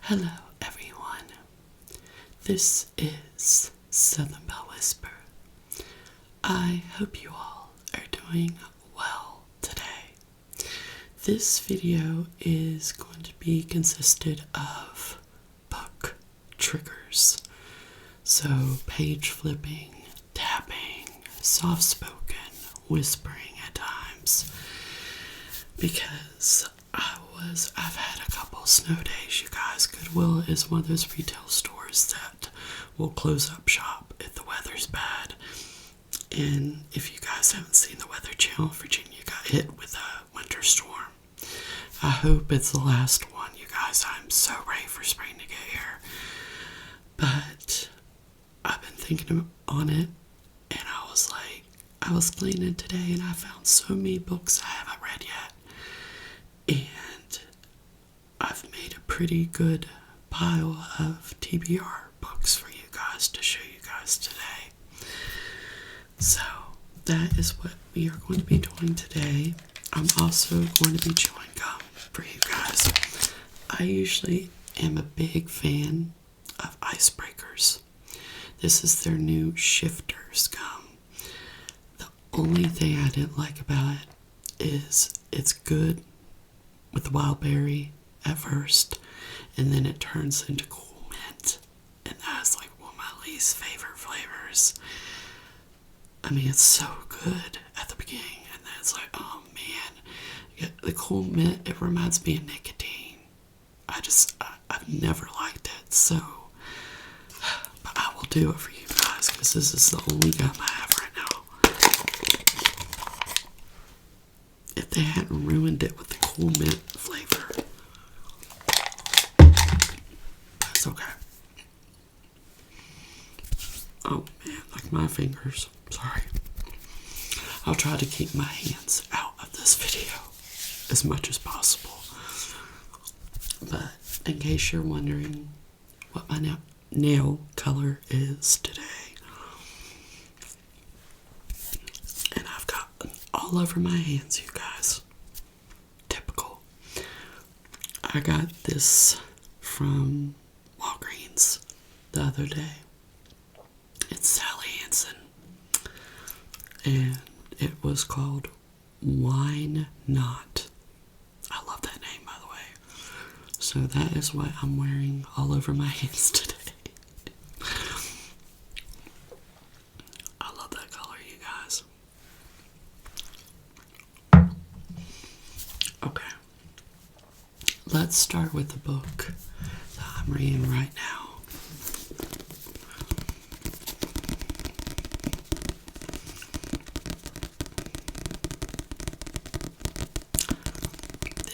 Hello everyone, this is Southern Belle Whisper. I hope you all are doing well today. This video is going to be consisted of book triggers. So page flipping, tapping, soft spoken, whispering at times. Because I've had a couple snow days, you guys. Goodwill is one of those retail stores that will close up shop if the weather's bad. And if you guys haven't seen the Weather Channel, Virginia got hit with a winter storm. I hope it's the last one, you guys. I'm so ready for spring to get here. But I've been thinking on it, and I was cleaning today and I found so many books I haven't read yet. And I've made a pretty good pile of TBR books for you guys to show you guys today. So that is what we are going to be doing today. I'm also going to be chewing gum for you guys. I usually am a big fan of Icebreakers. This is their new Shifters gum. The only thing I didn't like about it is it's good with the wild berry at first, and then it turns into cool mint, and that's like one of my least favorite flavors. I mean, it's so good at the beginning, and then it's like, oh man, the cool mint, it reminds me of nicotine. I've never liked it, so, but I will do it for you guys, because this is the only gum I have right now. If they hadn't ruined it with the cool mint flavor, that's okay. Oh man, like my fingers. Sorry. I'll try to keep my hands out of this video as much as possible. But in case you're wondering what my nail color is today, and I've got all over my hands, you guys. Typical. I got this from Walgreens the other day. It's Sally Hansen, and it was called Wine Not. I love that name, by the way. So that is what I'm wearing all over my hands today. I love that color, you guys. Okay, let's start with the book that I'm reading right now.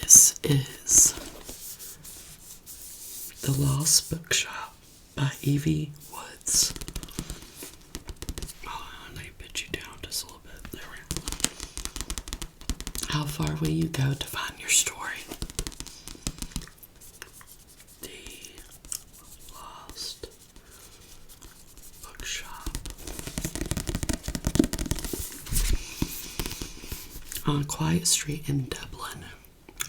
This is The Lost Bookshop by Evie Woods. Oh, let me put you down just a little bit. There we go. How far will you go to find your story? The Lost Bookshop. On a quiet street in Dublin,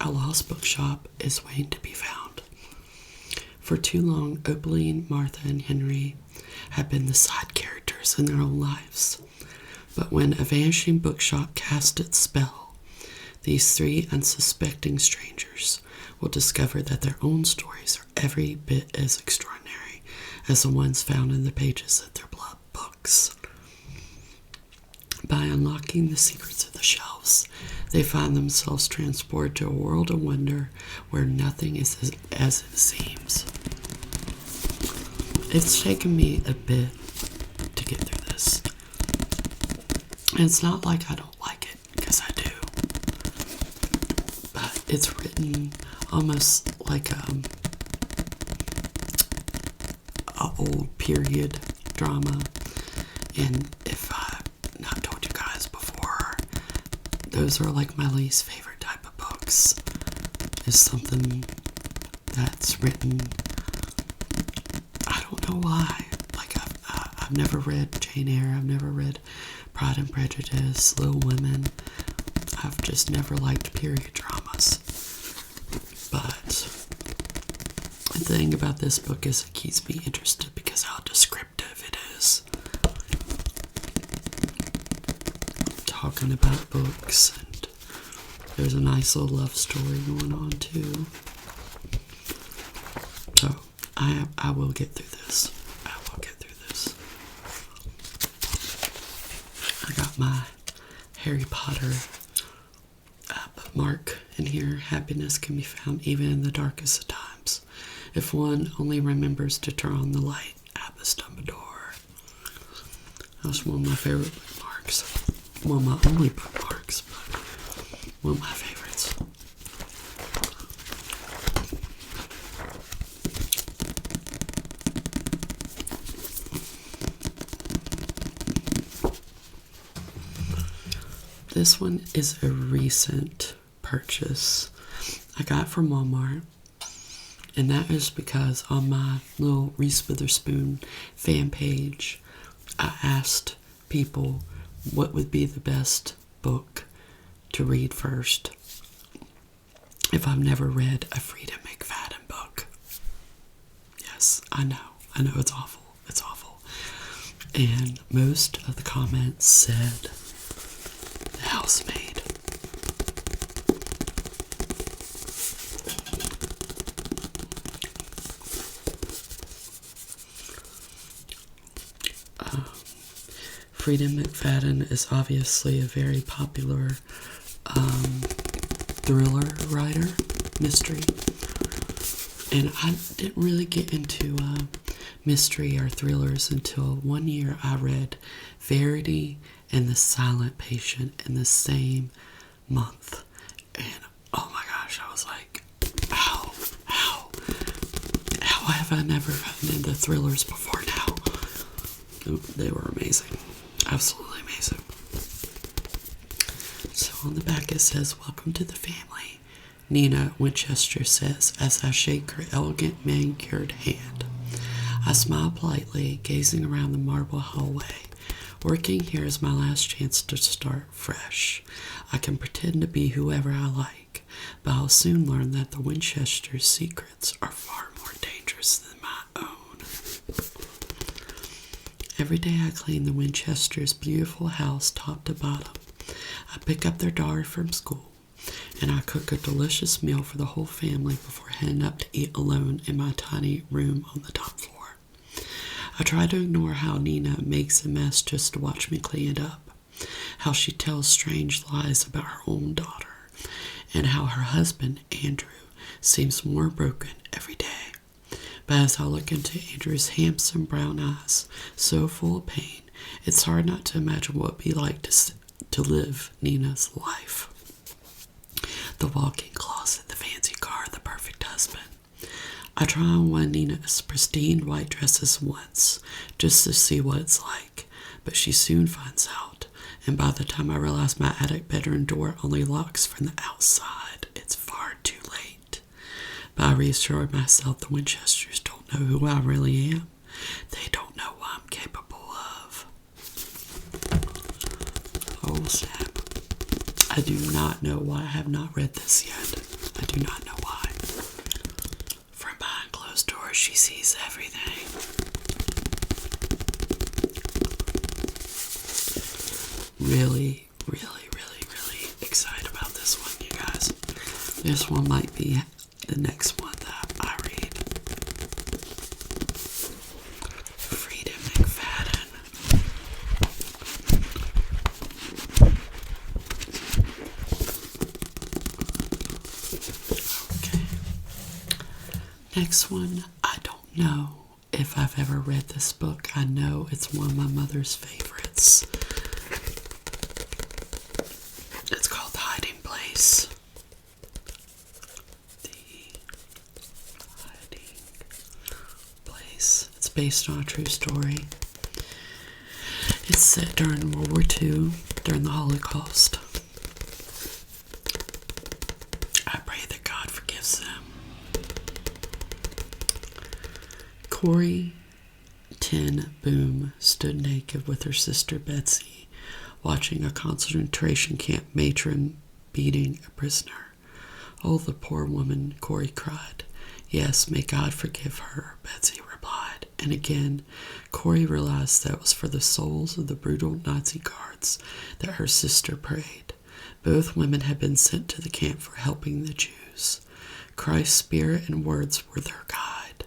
a lost bookshop is waiting to be found. For too long, Opaline, Martha, and Henry have been the side characters in their own lives. But when a vanishing bookshop casts its spell, these three unsuspecting strangers will discover that their own stories are every bit as extraordinary as the ones found in the pages of their beloved books. By unlocking the secrets of the shelves, they find themselves transported to a world of wonder where nothing is as it seems. It's taken me a bit to get through this. And it's not like I don't like it, because I do. But it's written almost like a old period drama. And if I've not told you guys before, those are like my least favorite type of books. Is something that's written, I don't know why. Like I've never read Jane Eyre. I've never read Pride and Prejudice, Little Women. I've just never liked period dramas. But thing about this book is it keeps me interested because how descriptive it is. Talking about books, and there's a nice little love story going on too. So I will get through this. I will get through this. I got my Harry Potter bookmark in here. Happiness can be found even in the darkest of times, if one only remembers to turn on the light. Albus Dumbledore. That's one of my favorite bookmarks. One of my only bookmarks, but one of my favorites. This one is a recent purchase I got from Walmart, and that is because on my little Reese Witherspoon fan page, I asked people what would be the best book to read first if I've never read a Freedom McFadden book. Yes, I know it's awful. It's awful. And most of the comments said The Housemaid. Freedom McFadden is obviously a very popular thriller writer, mystery. And I didn't really get into mystery or thrillers until one year I read Verity and the Silent Patient in the same month. And oh my gosh, I was like, how have I never gotten into thrillers before now? They were amazing. Absolutely amazing. So on the back it says, "Welcome to the family," Nina Winchester says as I shake her elegant manicured hand. I smile politely, gazing around the marble hallway. Working here is my last chance to start fresh. I can pretend to be whoever I like, but I'll soon learn that the Winchester's secrets are far more dangerous than my own. Every day I clean the Winchester's beautiful house top to bottom. I pick up their daughter from school, and I cook a delicious meal for the whole family before heading up to eat alone in my tiny room on the top floor. I try to ignore how Nina makes a mess just to watch me clean it up, how she tells strange lies about her own daughter, and how her husband, Andrew, seems more broken every day. But as I look into Andrew's handsome brown eyes, so full of pain, it's hard not to imagine what it would be like to live Nina's life. The walk-in closet, the fancy car, the perfect husband. I try on one of Nina's pristine white dresses once, just to see what it's like, but she soon finds out, and by the time I realize my attic bedroom door only locks from the outside, it's far too late. But I reassured myself the Winchesters don't know who I really am. They don't know what I'm capable of. Oh, snap. I do not know why I have not read this yet. I do not know why. From behind closed doors, she sees everything. Really, really, really, really excited about this one, you guys. This one might be the next one that I read. Freedom McFadden. Okay. Next one, I don't know if I've ever read this book. I know it's one of my mother's favorites. It's called The Hiding Place. It's based on a true story. It's set during World War II, during the Holocaust. I pray that God forgives them. Corrie ten Boom stood naked with her sister Betsy, watching a concentration camp matron beating a prisoner. Oh, the poor woman, Corrie cried. Yes, may God forgive her, Betsy replied. And again, Corey realized that it was for the souls of the brutal Nazi guards that her sister prayed. Both women had been sent to the camp for helping the Jews. Christ's spirit and words were their guide.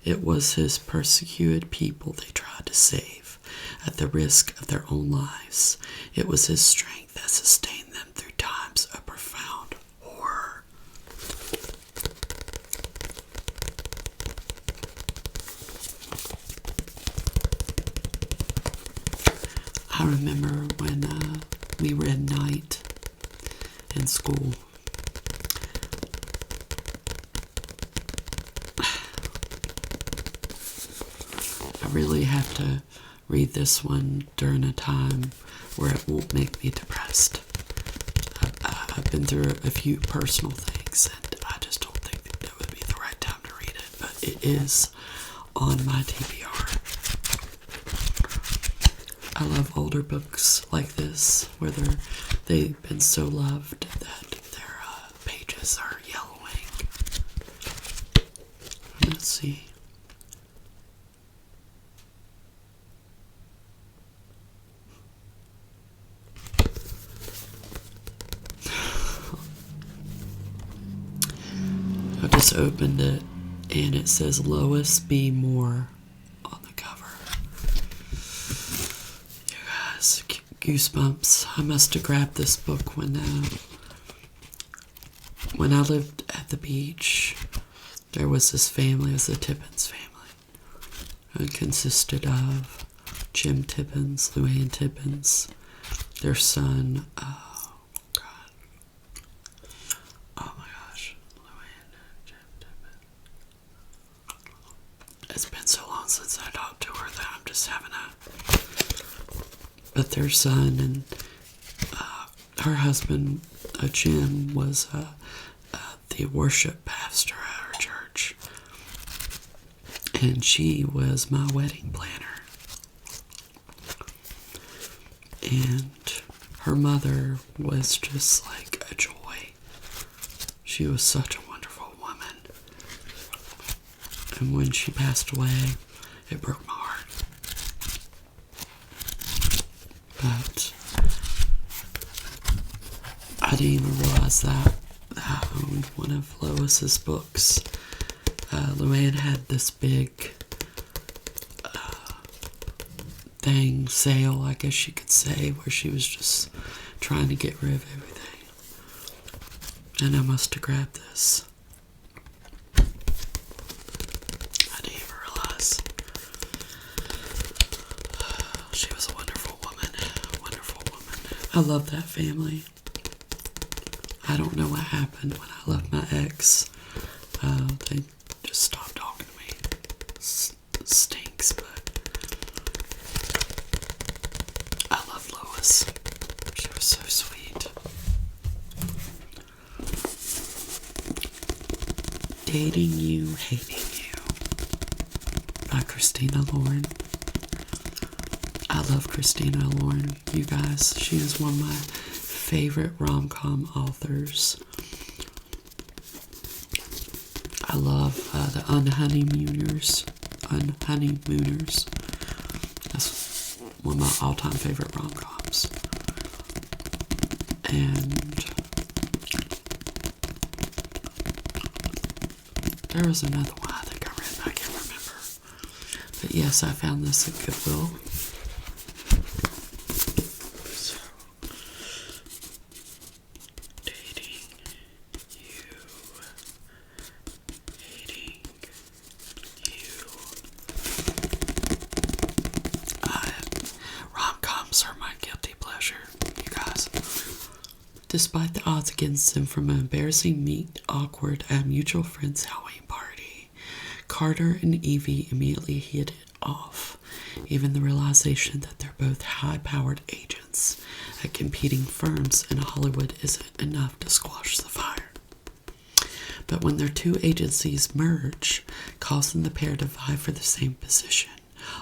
It was his persecuted people they tried to save, at the risk of their own lives. It was his strength that sustained them through times of profound horror. I remember when we read Night in school. I really have to read this one during a time where it won't make me depressed. I've been through a few personal things, and I just don't think that would be the right time to read it, but it is on my TBR. I love older books like this, where they've been so loved that their pages are yellowing. Let's see. I just opened it, and it says Lois B. Moore on the cover. You guys, goosebumps. I must have grabbed this book when I lived at the beach. There was this family, it was the Tippins family. It consisted of Jim Tippins, Luann Tippins, their son, it's been so long since I talked to her that I'm just having but their son and her husband, Jim, was the worship pastor at our church. And she was my wedding planner. And her mother was just like a joy. She was such a wonderful woman. And when she passed away, it broke my heart. But I didn't even realize that I owned one of Lois's books. Luann had this big sale, I guess you could say, where she was just trying to get rid of everything. And I must have grabbed this. I didn't even realize. She was a wonderful woman. Wonderful woman. I love that family. I don't know what happened when I left my ex. They just stopped talking to me. Stinks, but I love Lois. She was so sweet. Dating You, Hating You by Christina Lauren. I love Christina Lauren, you guys. She is one of my favorite rom-com authors. I love the Unhoneymooners. That's one of my all-time favorite rom-coms. And there was another one I think I read, I can't remember. But yes, I found this at Goodwill. So, dating you, hating you. Rom-coms are my guilty pleasure, you guys. Despite the odds against them from an embarrassing meet awkward at a mutual friend's Halloween party, Carter and Evie immediately hit it off. Even the realization that they're both high-powered agents at competing firms in Hollywood isn't enough to squash the fire. But when their two agencies merge, causing the pair to vie for the same position,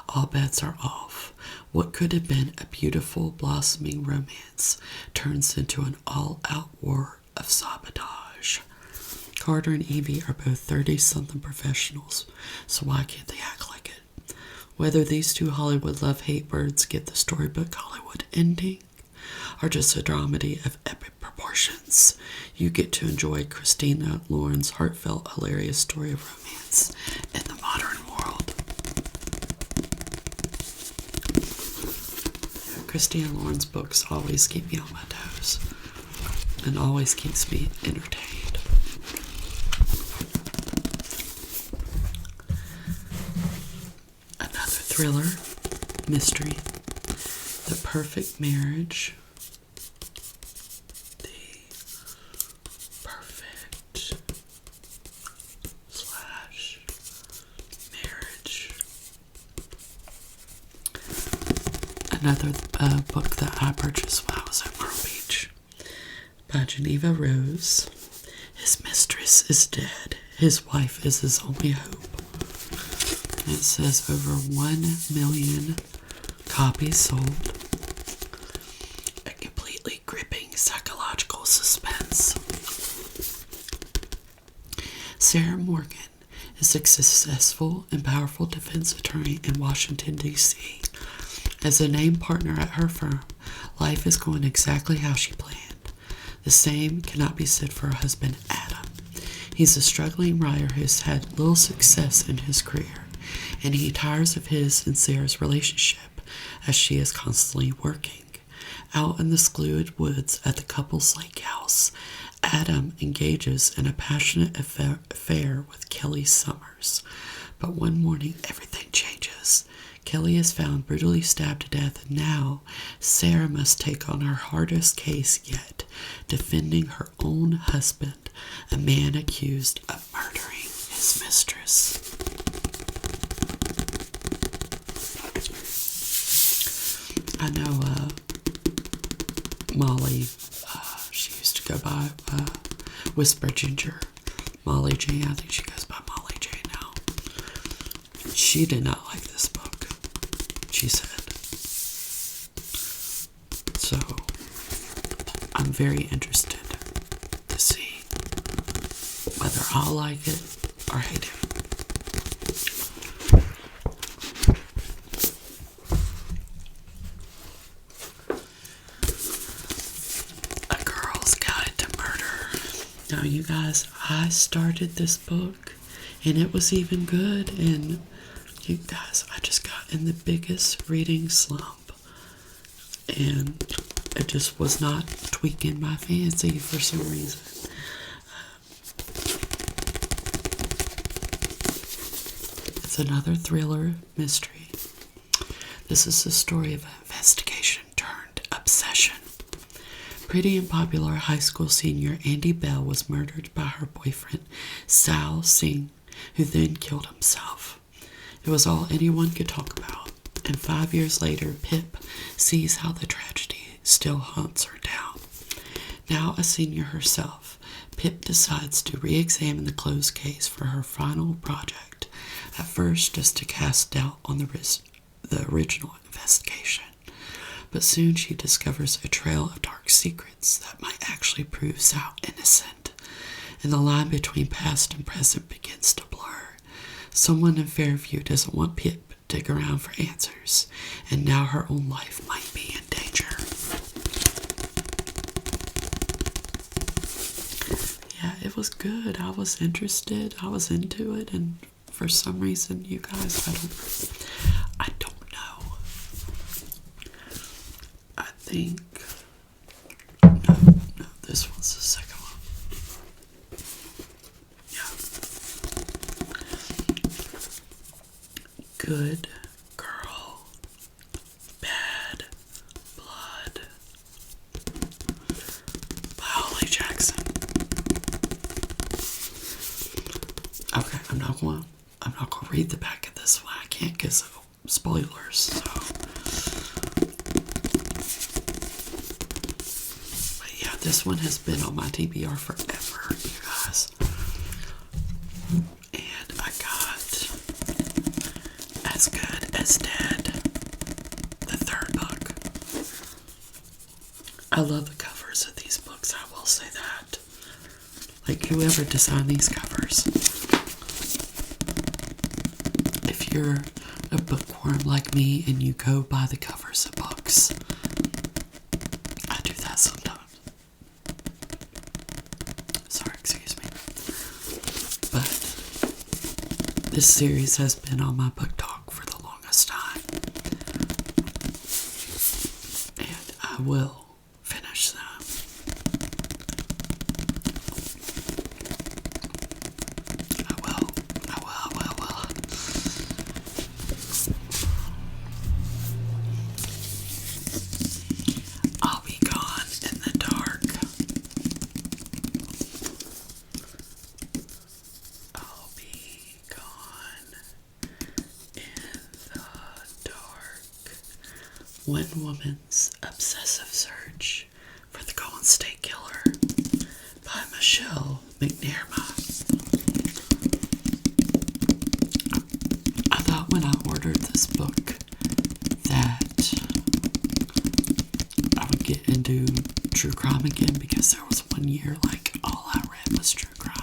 all bets are off. What could have been a beautiful, blossoming romance turns into an all-out war of sabotage. Carter and Evie are both 30-something professionals, so why can't they act like it? Whether these two Hollywood love-hate birds get the storybook Hollywood ending, or just a dramedy of epic proportions, you get to enjoy Christina Lauren's heartfelt, hilarious story of romance in the modern world. Christina Lauren's books always keep me on my toes and always keeps me entertained. Another thriller, mystery, The Perfect Marriage. The Perfect slash Marriage. Another book that I purchased when I was at Myrtle Beach, by Geneva Rose. His mistress is dead. His wife is his only hope. And it says over 1 million copies sold. A completely gripping psychological suspense. Sarah Morgan is a successful and powerful defense attorney in Washington, D.C. As a named partner at her firm, life is going exactly how she planned. The same cannot be said for her husband, Adam. He's a struggling writer who has had little success in his career, and he tires of his and Sarah's relationship as she is constantly working. Out in the secluded woods at the couple's lake house, Adam engages in a passionate affair with Kelly Summers. But one morning, everything changes. Kelly is found brutally stabbed to death, and now Sarah must take on her hardest case yet, defending her own husband, a man accused of murdering his mistress. I know Molly, she used to go by Whisper Ginger. Molly Jane, I think she goes by Molly Jane now. She did not like this book, she said. So, I'm very interested to see whether I'll like it or hate it. A Girl's Guide to Murder. Now, you guys, I started this book, and it was even good, and you guys, I just got in the biggest reading slump, and it just was not tweaking my fancy for some reason. It's another thriller mystery. This is the story of an investigation turned obsession. Pretty and popular high school senior Andy Bell was murdered by her boyfriend, Sal Singh, who then killed himself. It was all anyone could talk about, and 5 years later, Pip sees how the tragedy still haunts her down. Now a senior herself, Pip decides to re-examine the closed case for her final project, at first just to cast doubt on the original investigation. But soon she discovers a trail of dark secrets that might actually prove Sal innocent, and the line between past and present begins to blur. Someone in Fairview doesn't want Pip to dig around for answers, and now her own life might be in danger. Yeah, it was good. I was interested. I was into it, and for some reason, you guys, I don't know. I think no, this one's the second one. Yeah. Good Girl, Bad Blood by Holly Jackson. Okay, I'm not gonna read the back of this one. I can't because of spoilers. So, but yeah, this one has been on my TBR forever, you guys. And I got As Good as Dead, the third book. I love the covers of these books, I will say that. Like, whoever designed these covers, if you're a bookworm like me and you go by the covers of books, I do that sometimes. Sorry, excuse me. But this series has been on my book talk for the longest time. And I will finish them. I will. I'll be gone in the dark. I'll be gone in the dark. One woman's obsessive search for the Golden State Killer by Michelle McNamara. I thought when I ordered this book that I would get into true crime again, because there was one year like all I read was true crime.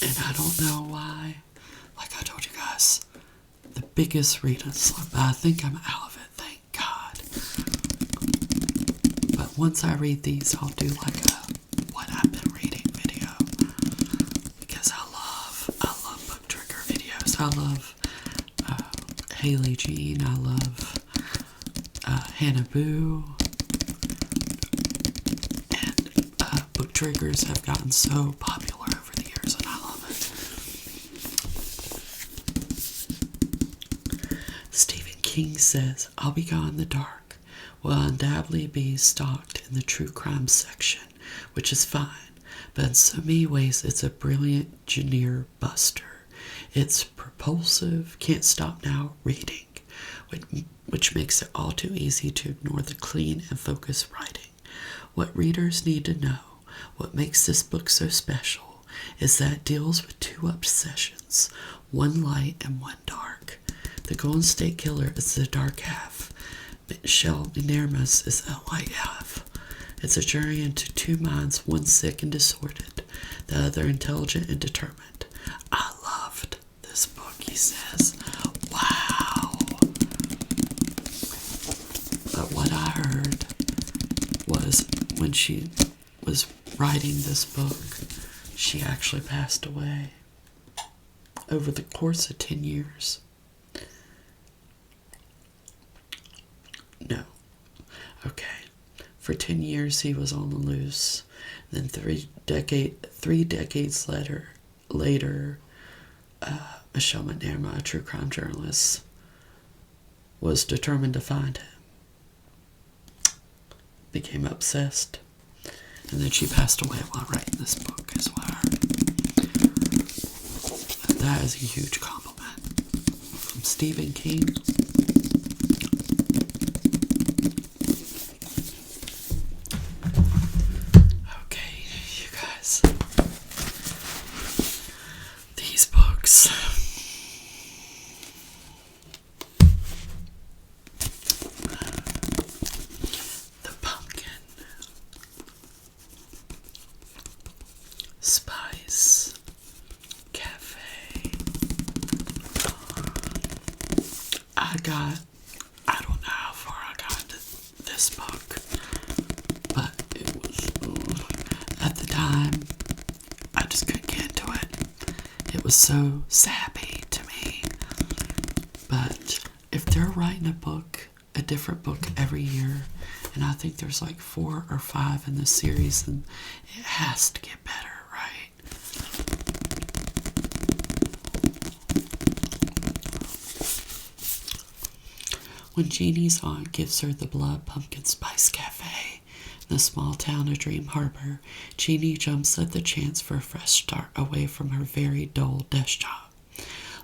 And I don't know why, like I told you guys, the biggest reading slip, but I think I'm out of it, thank God. But once I read these, I'll do like a what I've been reading video, because I love book trigger videos. I love Haley Jean, I love Hannah Boo, and book triggers have gotten so popular over the years, and I love it. Stephen King says, I'll Be Gone in the Dark will undoubtedly be stocked in the true crime section, which is fine, but in so many ways it's a brilliant genre buster. It's propulsive, can't stop now reading, which makes it all too easy to ignore the clean and focused writing. What readers need to know, what makes this book so special, is that it deals with two obsessions, one light and one dark. The Golden State Killer is the dark half. Michelle McNamara's is the light half. It's a journey into two minds, one sick and disordered, the other intelligent and determined. I loved this book, he says. Wow. But what I heard was when she was writing this book, she actually passed away over the course of 10 years. No. Okay. For 10 years he was on the loose. Then 3 decades later, Michelle McNamara, a true crime journalist, was determined to find him. Became obsessed. And then she passed away while writing this book, is what I heard. That is a huge compliment from Stephen King. Okay, you guys. These books. The Pumpkin Spice Cafe. I don't know how far I got into this book, but it was, at the time, I just couldn't get into it. It was so sappy to me. But if they're writing a different book every year, and I think there's like 4 or 5 in this series, and it has to get better, right? When Jeannie's aunt gives her the Blood Pumpkin Spice Cafe in the small town of Dream Harbor, Jeannie jumps at the chance for a fresh start away from her very dull desk job.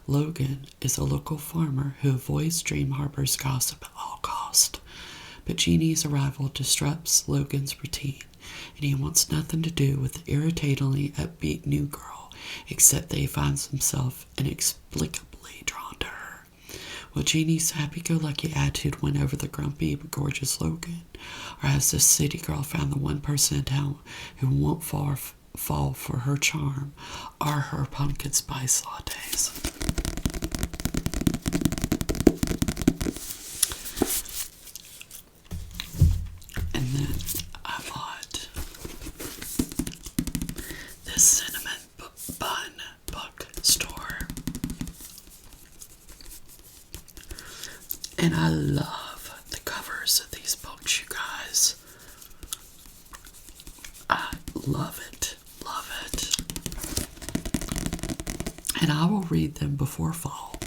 Logan is a local farmer who avoids Dream Harbor's gossip at all costs. But Jeannie's arrival disrupts Logan's routine, and he wants nothing to do with the irritatingly upbeat new girl, except that he finds himself inexplicably drawn to her. Will Jeannie's happy-go-lucky attitude win over the grumpy but gorgeous Logan? Or has this city girl found the one person in town who won't fall for her charm or her pumpkin spice lattes? And then I bought this cinnamon bun bookstore. And I love the covers of these books, you guys. I love it. Love it. And I will read them before fall.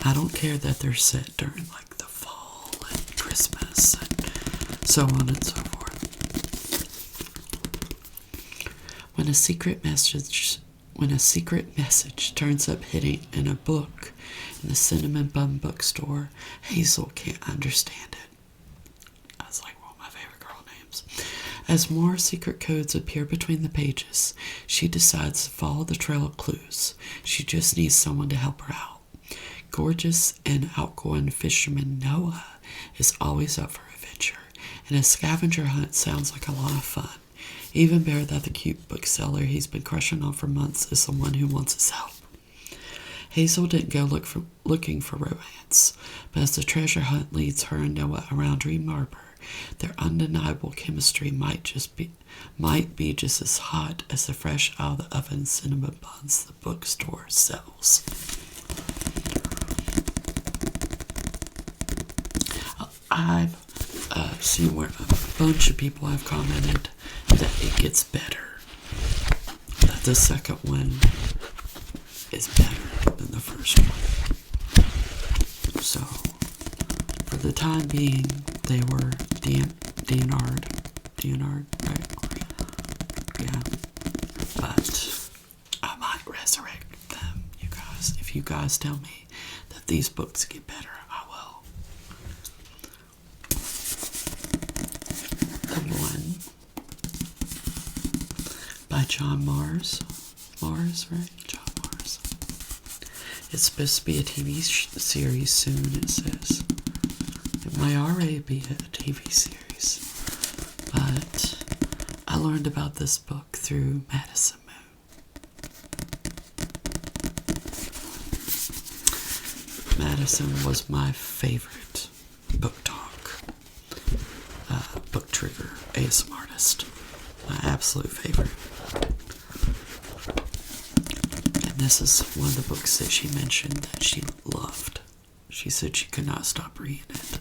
I don't care that they're set during like the fall and Christmas and so on and so forth. When a secret message turns up hidden in a book in the Cinnamon Bun Bookstore, Hazel can't understand it. That's like one of my favorite girl names. As more secret codes appear between the pages, she decides to follow the trail of clues. She just needs someone to help her out. Gorgeous and outgoing fisherman Noah is always up for adventure, and a scavenger hunt sounds like a lot of fun. Even better that the cute bookseller he's been crushing on for months is the one who wants his help. Hazel didn't go looking for romance, but as the treasure hunt leads her and Noah around Dream Harbor, their undeniable chemistry might be just as hot as the fresh out of the oven cinnamon buns the bookstore sells. I've seen where a bunch of people have commented that it gets better. That the second one is better than the first one. So, for the time being, they were DNR'd, right? Yeah. But I might resurrect them, you guys. If you guys tell me that these books get better, I will. The one by John Mars, right? John Mars. It's supposed to be a TV series soon, it says. It might already be a TV series. But I learned about this book through Madison Moon. Madison was my favorite book talk, book trigger, ASMR artist. My absolute favorite. And this is one of the books that she mentioned that she loved. She said she could not stop reading it.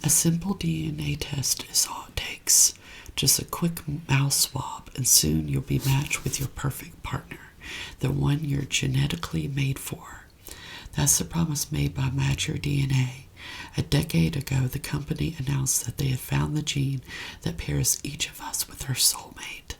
A simple DNA test is all it takes. Just a quick mouth swab, and soon you'll be matched with your perfect partner, the one you're genetically made for. That's the promise made by Match Your DNA. A decade ago, the company announced that they had found the gene that pairs each of us with our soulmate.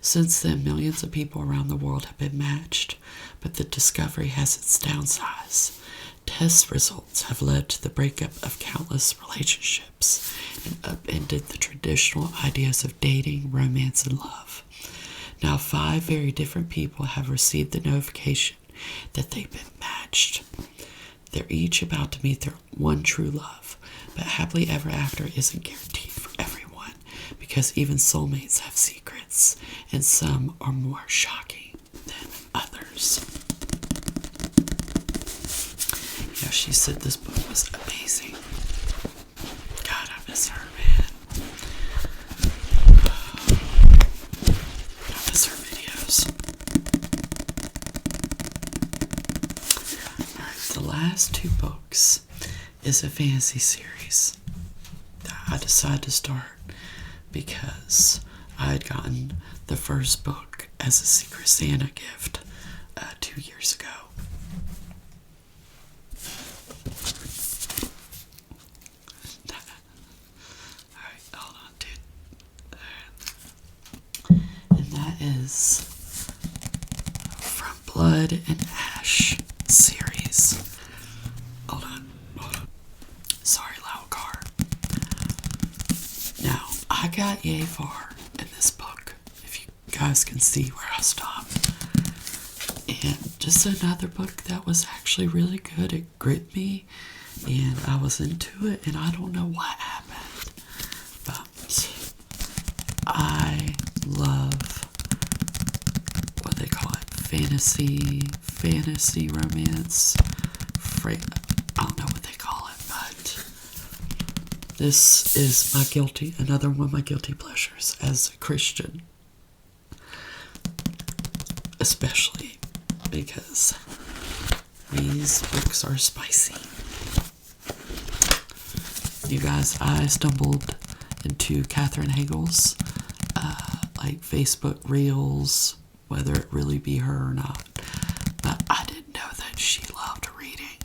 Since then, millions of people around the world have been matched, but the discovery has its downsides. Test results have led to the breakup of countless relationships and upended the traditional ideas of dating, romance, and love. Now, 5 very different people have received the notification that they've been matched. They're each about to meet their one true love, but happily ever after isn't guaranteed for everyone, because even soulmates have secrets, and some are more shocking than others. Yeah, she said this book was amazing. God, I miss her, man. I miss her videos. Alright, the last 2 books is a fantasy series that I decided to start because I had gotten the first book as a Secret Santa gift 2 years ago. Alright, hold on, dude. And that is from Blood and Ash series. Hold on. Sorry, loud car. Now, I got yay far in this book, if you guys can see where I stopped. And just another book that was actually really good. It gripped me, and I was into it, and I don't know what happened. But I love what they call it, fantasy romance. I don't know what they call it, but this is another one of my guilty pleasures as a Christian. Especially because these books are spicy. You guys, I stumbled into Katherine Hagel's like Facebook Reels, whether it really be her or not. But I didn't know that she loved reading.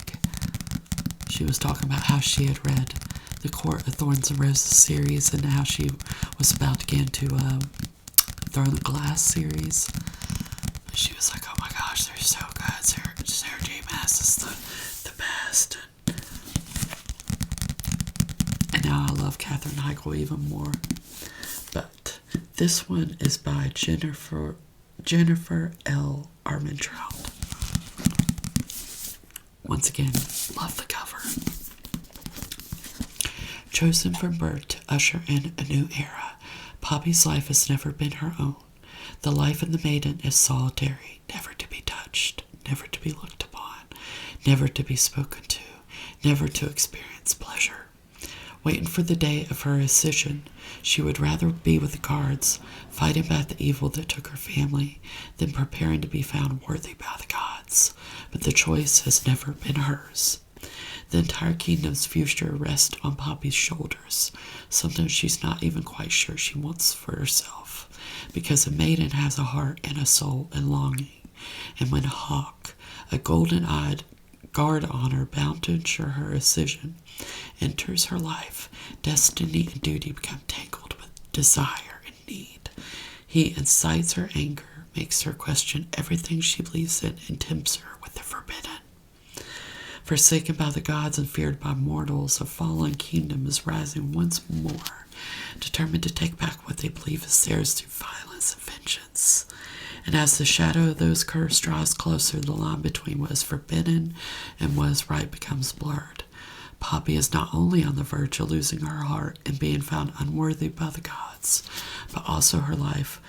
She was talking about how she had read the Court of Thorns and Roses series and how she was about to get into Throne of Glass series. She was like, oh my gosh, they're so good. Sarah J. Maas is the best. And now I love Katherine Heigl even more. But this one is by Jennifer L. Armentrout. Once again, love the cover. Chosen from birth to usher in a new era, Poppy's life has never been her own. The life of the maiden is solitary, never to be touched, never to be looked upon, never to be spoken to, never to experience pleasure. Waiting for the day of her ascension, she would rather be with the guards, fighting back the evil that took her family, than preparing to be found worthy by the gods. But the choice has never been hers. The entire kingdom's future rests on Poppy's shoulders, something she's not even quite sure she wants for herself. Because a maiden has a heart and a soul and longing, and when a hawk, a golden-eyed guard honor bound to ensure her ascension, enters her life, destiny and duty become tangled with desire and need. He incites her anger, makes her question everything she believes in, and tempts her with the forbidden. Forsaken by the gods and feared by mortals, a fallen kingdom is rising once more, determined to take back what they believe is theirs through violence and vengeance. And as the shadow of those cursed draws closer, the line between what is forbidden and what is right becomes blurred. Poppy is not only on the verge of losing her heart and being found unworthy by the gods, but also her life,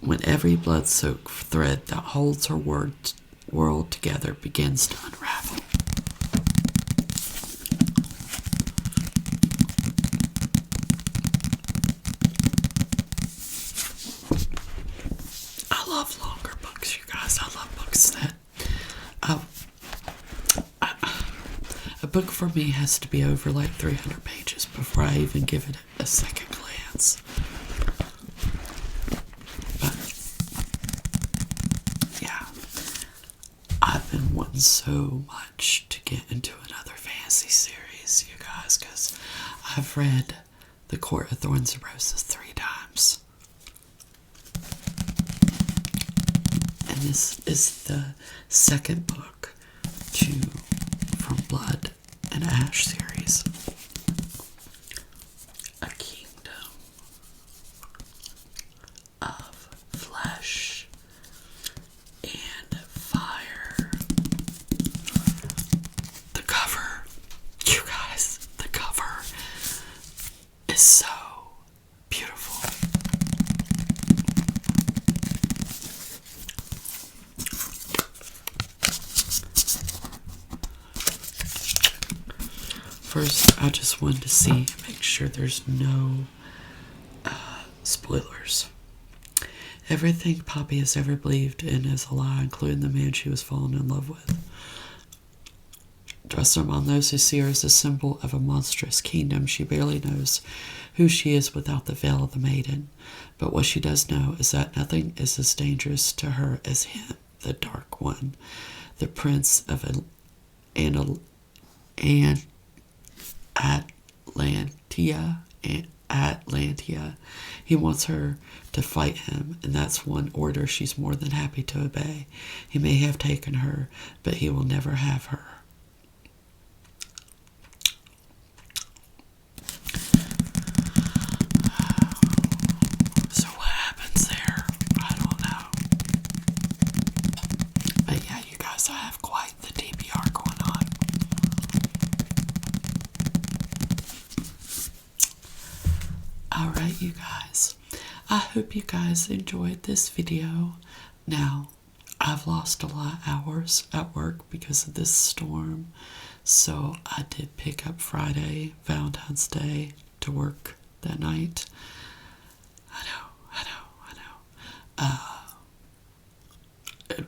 when every blood-soaked thread that holds her world together begins to unravel. I love longer books, you guys. I love books that a book for me has to be over like 300 pages before I even give it a second glance. But yeah, I've been wanting so much to get into another fantasy series, you guys, because I've read The Court of Thorns and Roses 3 times. And this is the second book from Blood and Ash series. A kingdom of flesh and fire. The cover, you guys, the cover is so beautiful. First, I just wanted to see and make sure there's no spoilers. Everything Poppy has ever believed in is a lie, including the man she was falling in love with. Dressed among those who see her as a symbol of a monstrous kingdom, she barely knows who she is without the veil of the maiden. But what she does know is that nothing is as dangerous to her as him, the Dark One, the Prince of Atlantia. He wants her to fight him, and that's one order she's more than happy to obey. He may have taken her, but he will never have her. So what happens there? I don't know. Alright, you guys. I hope you guys enjoyed this video. Now, I've lost a lot of hours at work because of this storm. So I did pick up Friday, Valentine's Day, to work that night. I know.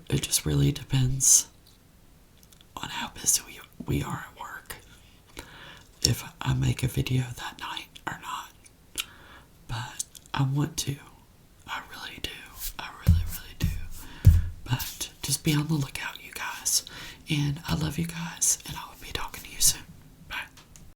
It just really depends on how busy we are at work. If I make a video that night or not. But I want to. I really do. I really, really do. But just be on the lookout, you guys. And I love you guys. And I'll